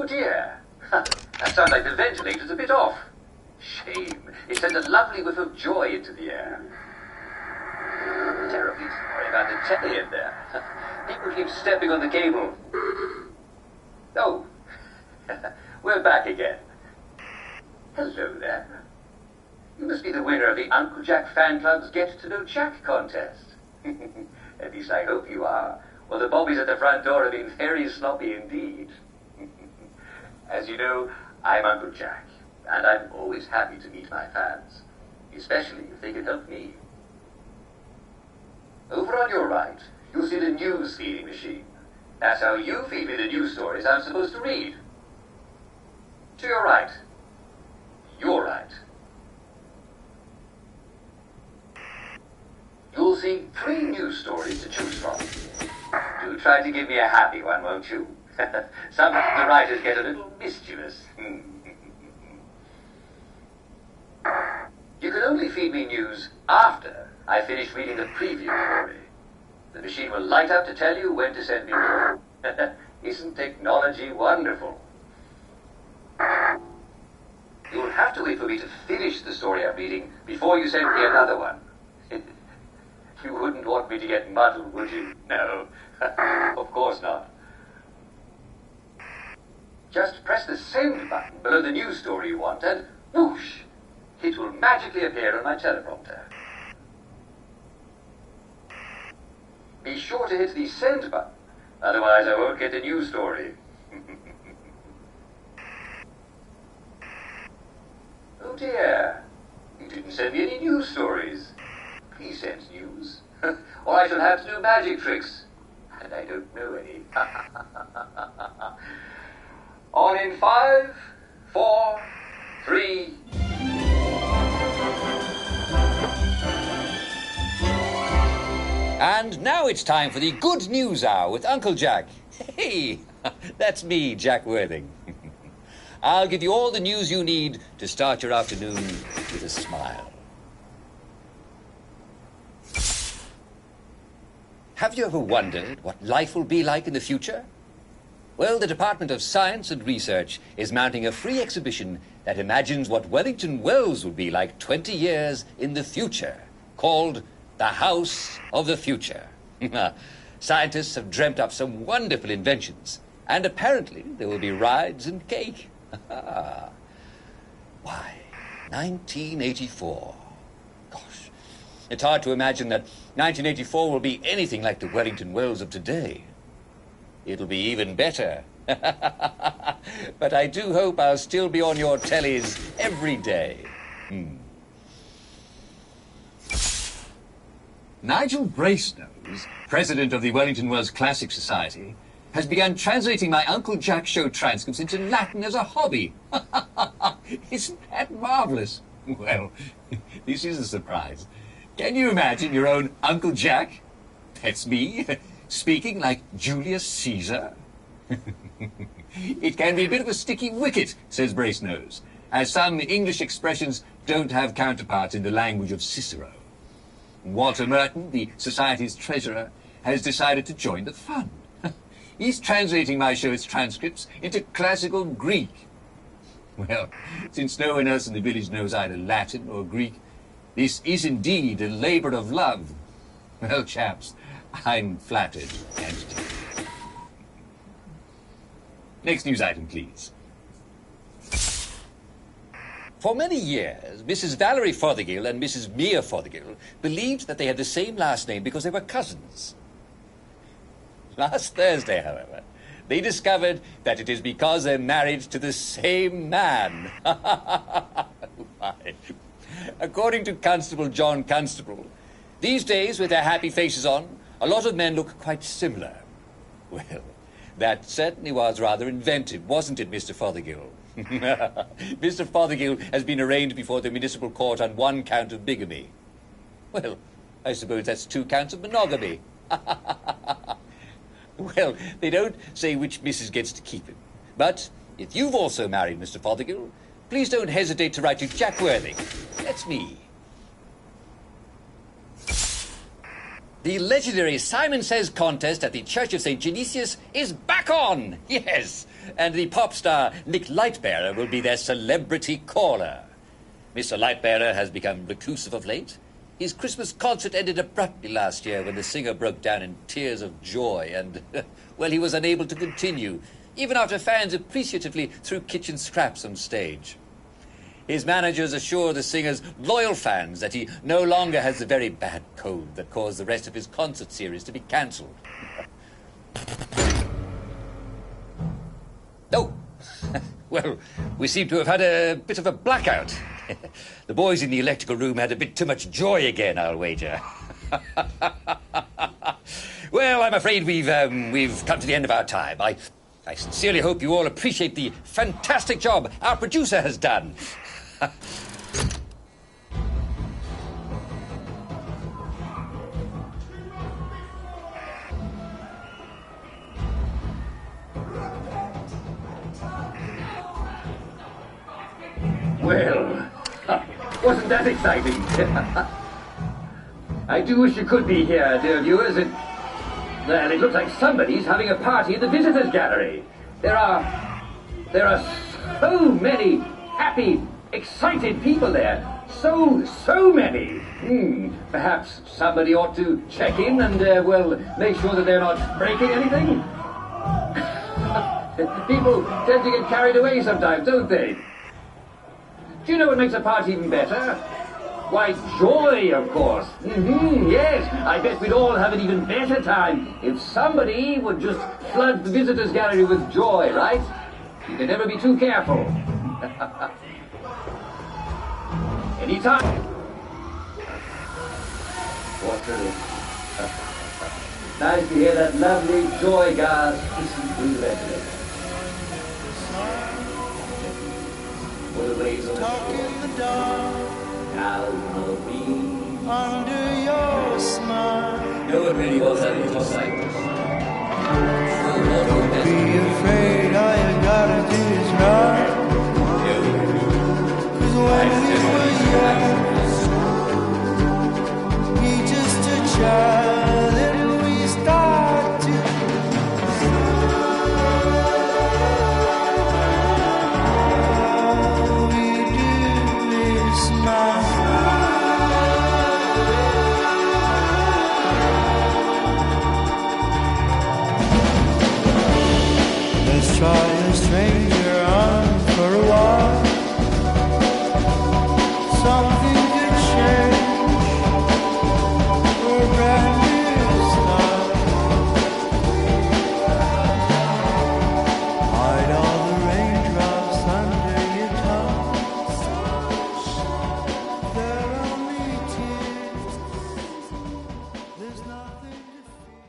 dear. That sounds like the ventilator's a bit off. Shame. It sends a lovely whiff of joy into the air. Terribly sorry about the telly in there. People keep stepping on the cable. Oh, we're back again. Hello there. You must be the winner of the Uncle Jack Fan Club's Get to Know Jack contest. At least I hope you are. Well, the bobbies at the front door have been very sloppy indeed. As you know, I'm Uncle Jack, and I'm always happy to meet my fans, especially if they can help me. Over on your right, you'll see the news feeding machine. That's how you feed me the news stories I'm supposed to read. To your right. Your right. You'll see 3 news stories to choose from. Do try to give me a happy one, won't you? Sometimes the writers get a little mischievous. You can only feed me news after I finish reading the preview story. The machine will light up to tell you when to send me more. Isn't technology wonderful? You'll have to wait for me to finish the story I'm reading before you send me another one. You wouldn't want me to get muddled, would you? No, of course not. Just press the send button below the news story you want and whoosh, it will magically appear on my teleprompter. Be sure to hit the send button, otherwise I won't get the news story. Oh dear, you didn't send me any news stories. Please send news, or I shall have to do magic tricks, and I don't know any. On in 5, 4, 3... And now it's time for the Good News Hour with Uncle Jack. Hey, that's me, Jack Worthing. I'll give you all the news you need to start your afternoon with a smile. Have you ever wondered what life will be like in the future? Well, the Department of Science and Research is mounting a free exhibition that imagines what Wellington Wells will be like 20 years in the future, called The House of the Future. Scientists have dreamt up some wonderful inventions, and apparently there will be rides and cake. Why, 1984. Gosh, it's hard to imagine that 1984 will be anything like the Wellington Wells of today. It'll be even better. But I do hope I'll still be on your tellies every day. Nigel Bracenose, president of the Wellington Wells Classic Society, has begun translating my Uncle Jack show transcripts into Latin as a hobby. Isn't that marvelous? Well, this is a surprise. Can you imagine your own Uncle Jack? That's me, speaking like Julius Caesar. It can be a bit of a sticky wicket, says Bracenose, as some English expressions don't have counterparts in the language of Cicero. Walter Merton, the Society's treasurer, has decided to join the fun. He's translating my show's transcripts into classical Greek. Well, since no one else in the village knows either Latin or Greek, this is indeed a labor of love. Well, chaps, I'm flattered and touched. Next news item, please. For many years, Mrs. Valerie Fothergill and Mrs. Mia Fothergill believed that they had the same last name because they were cousins. Last Thursday, however, they discovered that it is because they're married to the same man. According to Constable John Constable, these days, with their happy faces on, a lot of men look quite similar. Well, that certainly was rather inventive, wasn't it, Mr. Fothergill? Mr. Fothergill has been arraigned before the municipal court on 1 count of bigamy. Well, I suppose that's 2 counts of monogamy. Well, they don't say which missus gets to keep him. But if you've also married Mr. Fothergill, please don't hesitate to write to Jack Worthing. That's me. The legendary Simon Says contest at the Church of St. Genesius is back on! Yes! and the pop star Nick Lightbearer will be their celebrity caller. Mr. Lightbearer has become reclusive of late. His Christmas concert ended abruptly last year when the singer broke down in tears of joy and, well, he was unable to continue, even after fans appreciatively threw kitchen scraps on stage. His managers assure the singer's loyal fans that he no longer has the very bad cold that caused the rest of his concert series to be cancelled. Oh, well, we seem to have had a bit of a blackout. The boys in the electrical room had a bit too much joy again, I'll wager. Well, I'm afraid we've come to the end of our time. I sincerely hope you all appreciate the fantastic job our producer has done. Well, wasn't that exciting? I do wish you could be here, dear viewers. Well, it looks like somebody's having a party at the visitors' gallery. There are so many happy, excited people there. So many. Perhaps somebody ought to check in and, make sure that they're not breaking anything. People tend to get carried away sometimes, don't they? Do you know what makes a party even better? Why, joy, of course. Yes, I bet we'd all have an even better time if somebody would just flood the visitors' gallery with joy, right? You can never be too careful. Anytime. What's it? Nice to hear that lovely joy gas hissing through the ventilator. What a ways on the shore. Now you'll be under your smile. No one really was that little sight. Don't be afraid, all you gotta do is run. 'Cause when we were young, we just a child and we start to all we do is smile. Let's try a stranger on for a while. Something could change for a brand new start. Hide all the raindrops under your tongue. They're only tears. There's nothing to fear.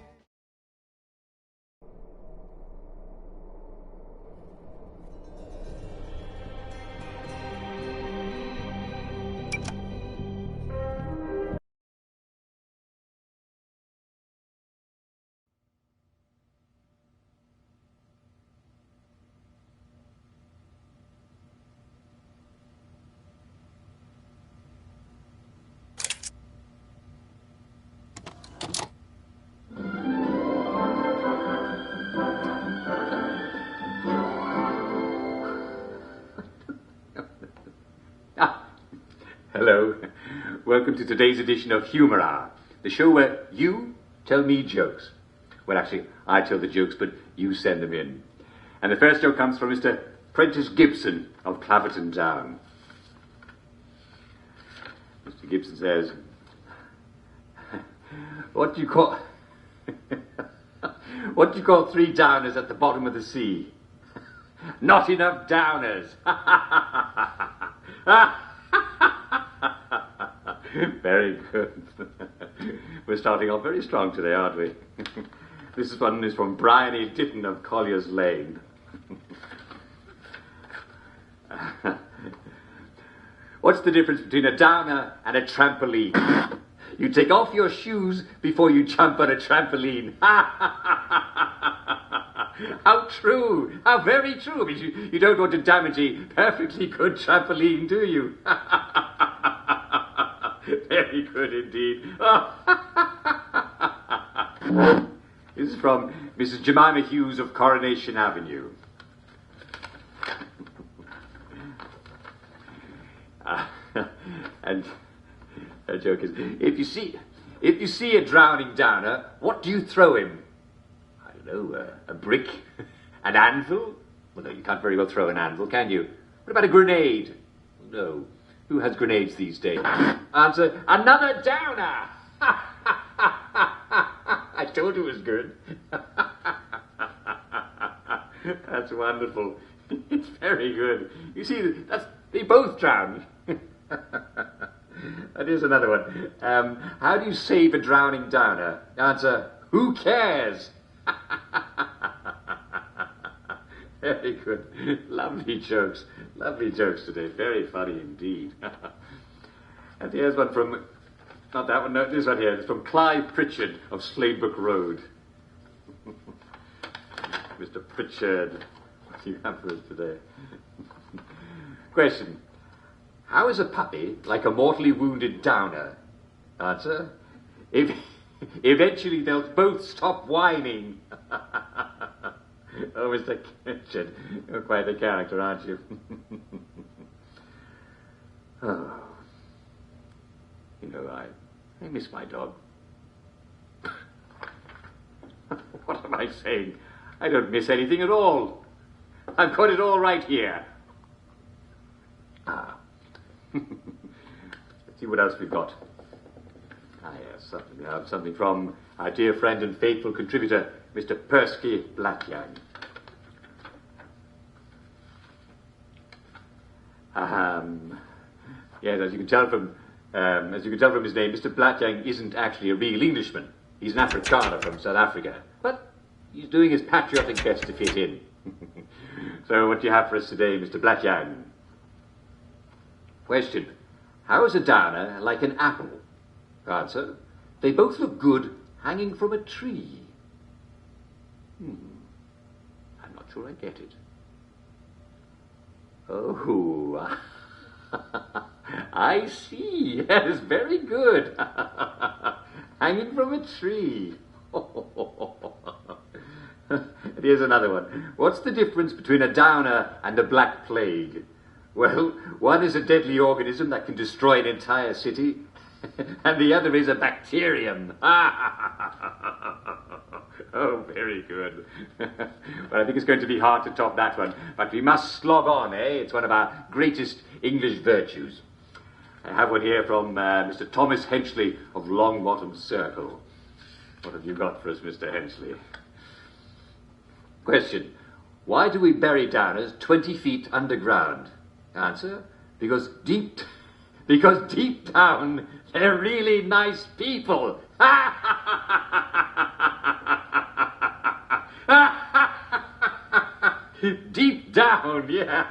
Hello. Welcome to today's edition of Humor Hour, the show where you tell me jokes. Well, actually, I tell the jokes, but you send them in. And the first joke comes from Mr. Prentice Gibson of Claverton Down. Mr. Gibson says, what do you call three downers at the bottom of the sea? Not enough downers. Very good. We're starting off very strong today, aren't we? This one is from Brian E. Ditton of Collier's Lane. What's the difference between a downer and a trampoline? You take off your shoes before you jump on a trampoline. How true! How very true! Because you don't want to damage a perfectly good trampoline, do you? Very good indeed. This is from Mrs. Jemima Hughes of Coronation Avenue. And a joke is, if you see a drowning downer, what do you throw him? I don't know, a brick, an anvil? Well, no, you can't very well throw an anvil, can you? What about a grenade? No. Who has grenades these days? Answer, another downer! I told you it was good. That's wonderful. It's very good. You see, they both drowned. And here's another one. How do you save a drowning downer? Answer, who cares? Very good. Lovely jokes. Lovely jokes today. Very funny indeed. And here's one from, not that one, no, this one here. It's from Clive Pritchard of Sladebrook Road. Mr. Pritchard, what do you have for us today? Question. How is a puppy like a mortally wounded downer? Answer. Eventually they'll both stop whining. Oh, Mr. Pritchard, you're quite a character, aren't you? Oh. You know, I miss my dog. What am I saying? I don't miss anything at all. I've got it all right here. Ah. Let's see what else we've got. Ah, yes, we have something from our dear friend and faithful contributor, Mr. Persky Blackyoung. Yes, as you can tell from his name, Mr. Blackyoung isn't actually a real Englishman. He's an Afrikaner from South Africa, but he's doing his patriotic best to fit in. So, what do you have for us today, Mr. Blackyoung? Question: how is a downer like an apple? Answer: they both look good hanging from a tree. I'm not sure I get it. Oh, I see. Yes, very good. Hanging from a tree. And here's another one. What's the difference between a downer and a black plague? Well, one is a deadly organism that can destroy an entire city, and the other is a bacterium. Oh, very good. Well, I think it's going to be hard to top that one, but we must slog on, eh? It's one of our greatest English virtues. I have one here from Mr. Thomas Henchley of Longbottom Circle. What have you got for us, Mr. Henchley? Question: why do we bury downers 20 feet underground? Answer: because deep down, they're really nice people. Deep down, yeah.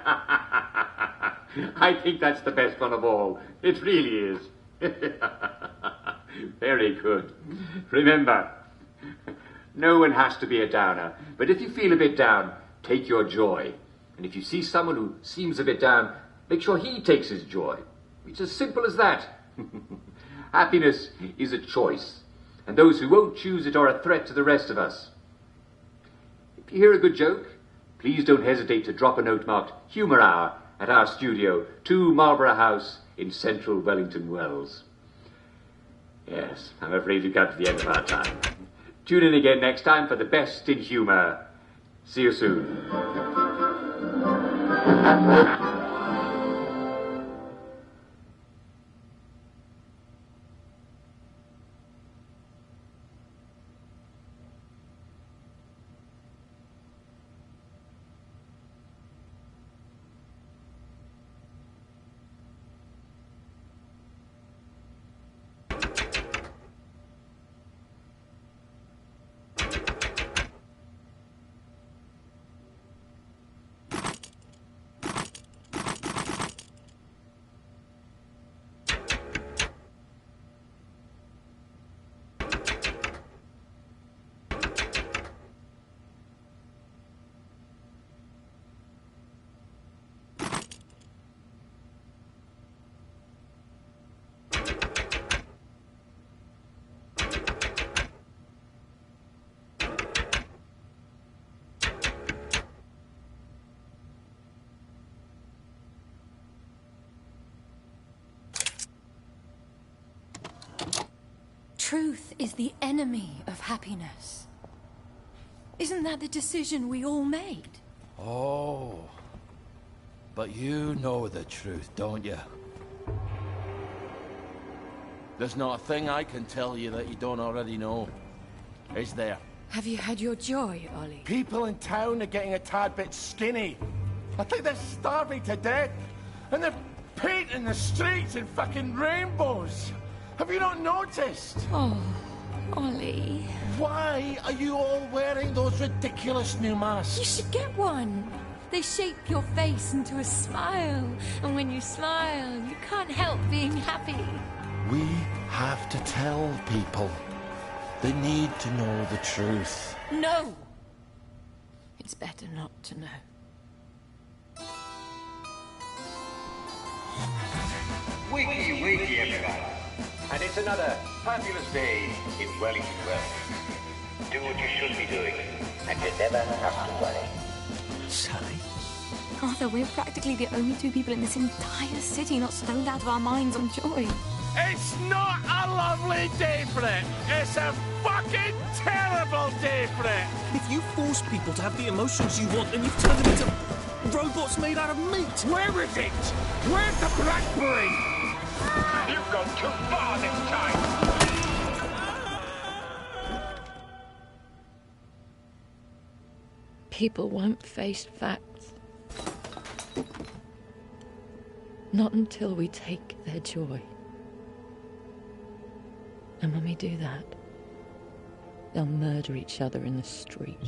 I think that's the best one of all. It really is. Very good. Remember, no one has to be a downer, but if you feel a bit down, take your joy. And if you see someone who seems a bit down, make sure he takes his joy. It's as simple as that. Happiness is a choice, and those who won't choose it are a threat to the rest of us. If you hear a good joke, please don't hesitate to drop a note marked Humour Hour at our studio, 2 Marlborough House in central Wellington Wells. Yes, I'm afraid we've got to the end of our time. Tune in again next time for the best in humour. See you soon. Truth is the enemy of happiness. Isn't that the decision we all made? Oh. But you know the truth, don't you? There's not a thing I can tell you that you don't already know. Is there? Have you had your joy, Ollie? People in town are getting a tad bit skinny. I think they're starving to death. And they're painting the streets in fucking rainbows. Have you not noticed? Oh, Ollie. Why are you all wearing those ridiculous new masks? You should get one. They shape your face into a smile. And when you smile, you can't help being happy. We have to tell people. They need to know the truth. No! It's better not to know. Wakey, wakey, everybody. And it's another fabulous day in Wellington Wells. Do what you should be doing, and you never have to worry. Sally? Arthur, we're practically the only two people in this entire city not stoned out of our minds on joy. It's not a lovely day for it. It's a fucking terrible day for it. If you force people to have the emotions you want, then you've turned them into robots made out of meat. Where is it? Where's the blackberry? You've gone too far this time. People won't face facts. Not until we take their joy. And when we do that, they'll murder each other in the street.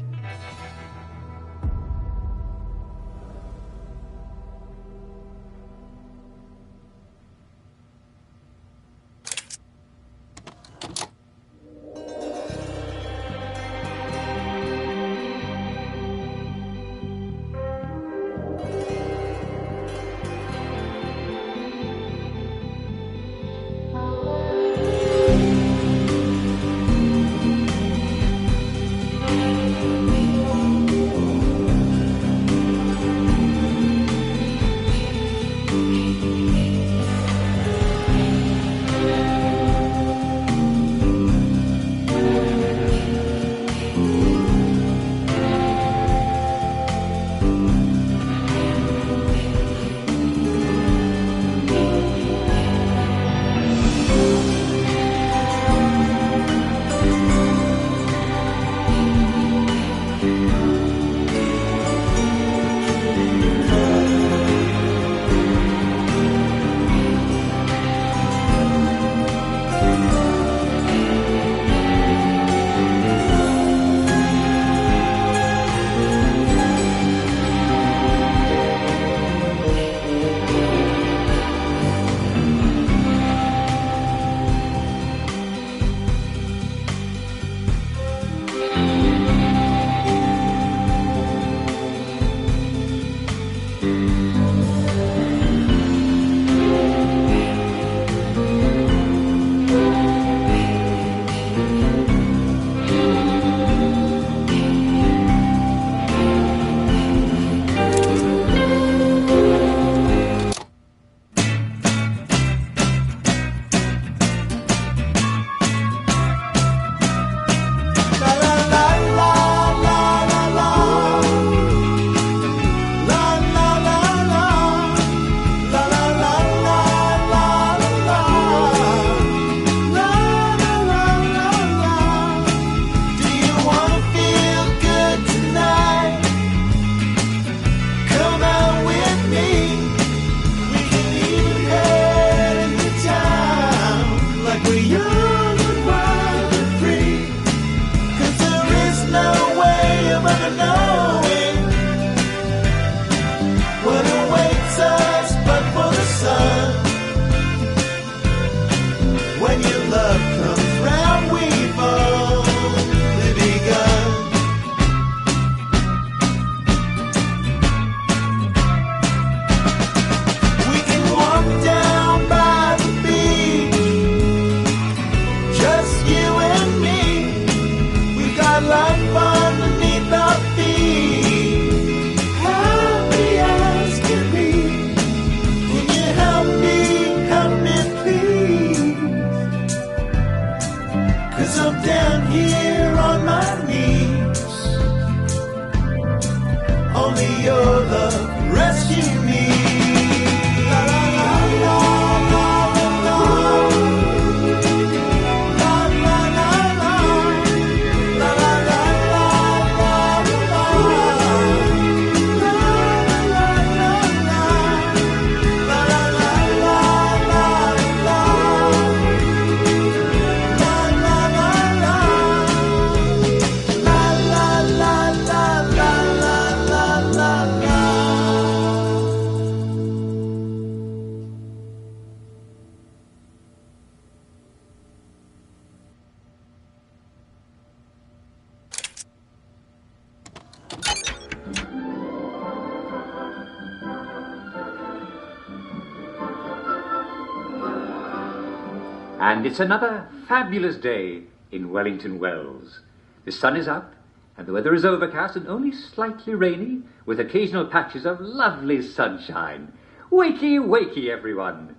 And it's another fabulous day in Wellington Wells. The sun is up, and the weather is overcast and only slightly rainy, with occasional patches of lovely sunshine. Wakey, wakey, everyone.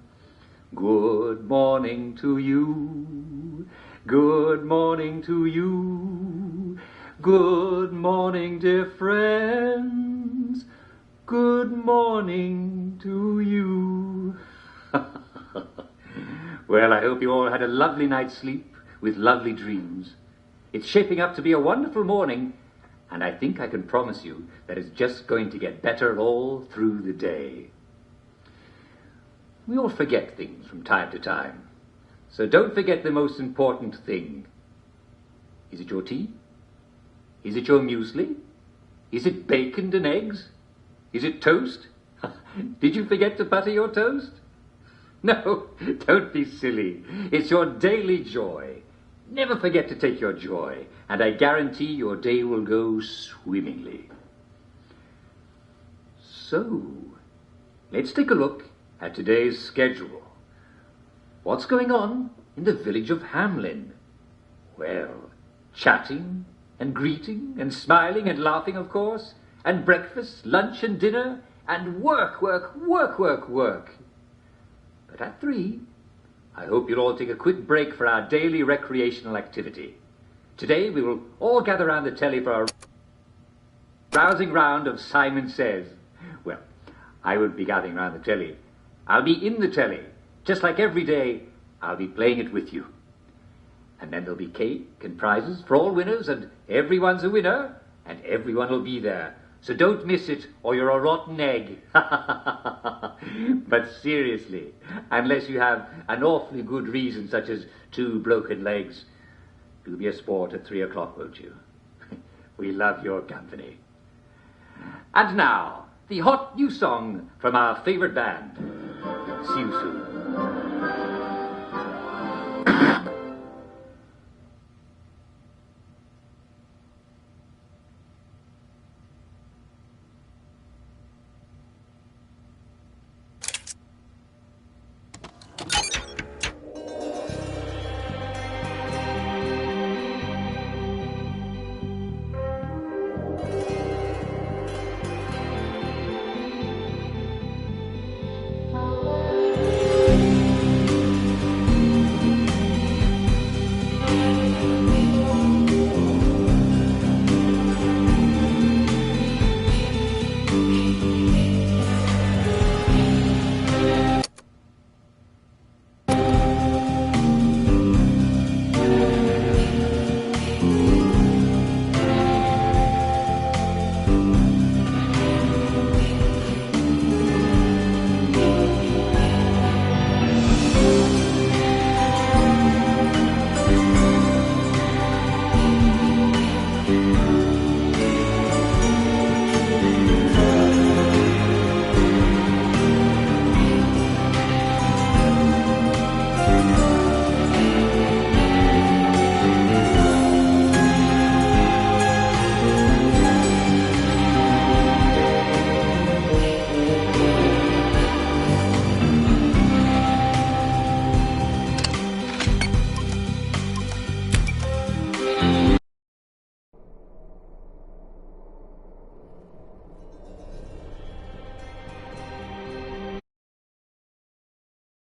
Good morning to you. Good morning to you. Good morning, dear friends. Good morning to you. Well, I hope you all had a lovely night's sleep with lovely dreams. It's shaping up to be a wonderful morning, and I think I can promise you that it's just going to get better all through the day. We all forget things from time to time, so don't forget the most important thing. Is it your tea? Is it your muesli? Is it bacon and eggs? Is it toast? Did you forget to butter your toast? No, don't be silly. It's your daily joy. Never forget to take your joy, and I guarantee your day will go swimmingly. So, let's take a look at today's schedule. What's going on in the village of Hamlin? Well, chatting and greeting and smiling and laughing, of course, and breakfast, lunch and dinner, and work, work, work, work, work. But at 3, I hope you'll all take a quick break for our daily recreational activity. Today we will all gather around the telly for our rousing round of Simon Says. Well, I won't be gathering around the telly. I'll be in the telly. Just like every day, I'll be playing it with you. And then there'll be cake and prizes for all winners, and everyone's a winner, and everyone will be there. So don't miss it, or you're a rotten egg. But seriously, unless you have an awfully good reason, such as 2 broken legs, do be a sport at 3 o'clock, won't you? We love your company. And now, the hot new song from our favourite band. See you soon.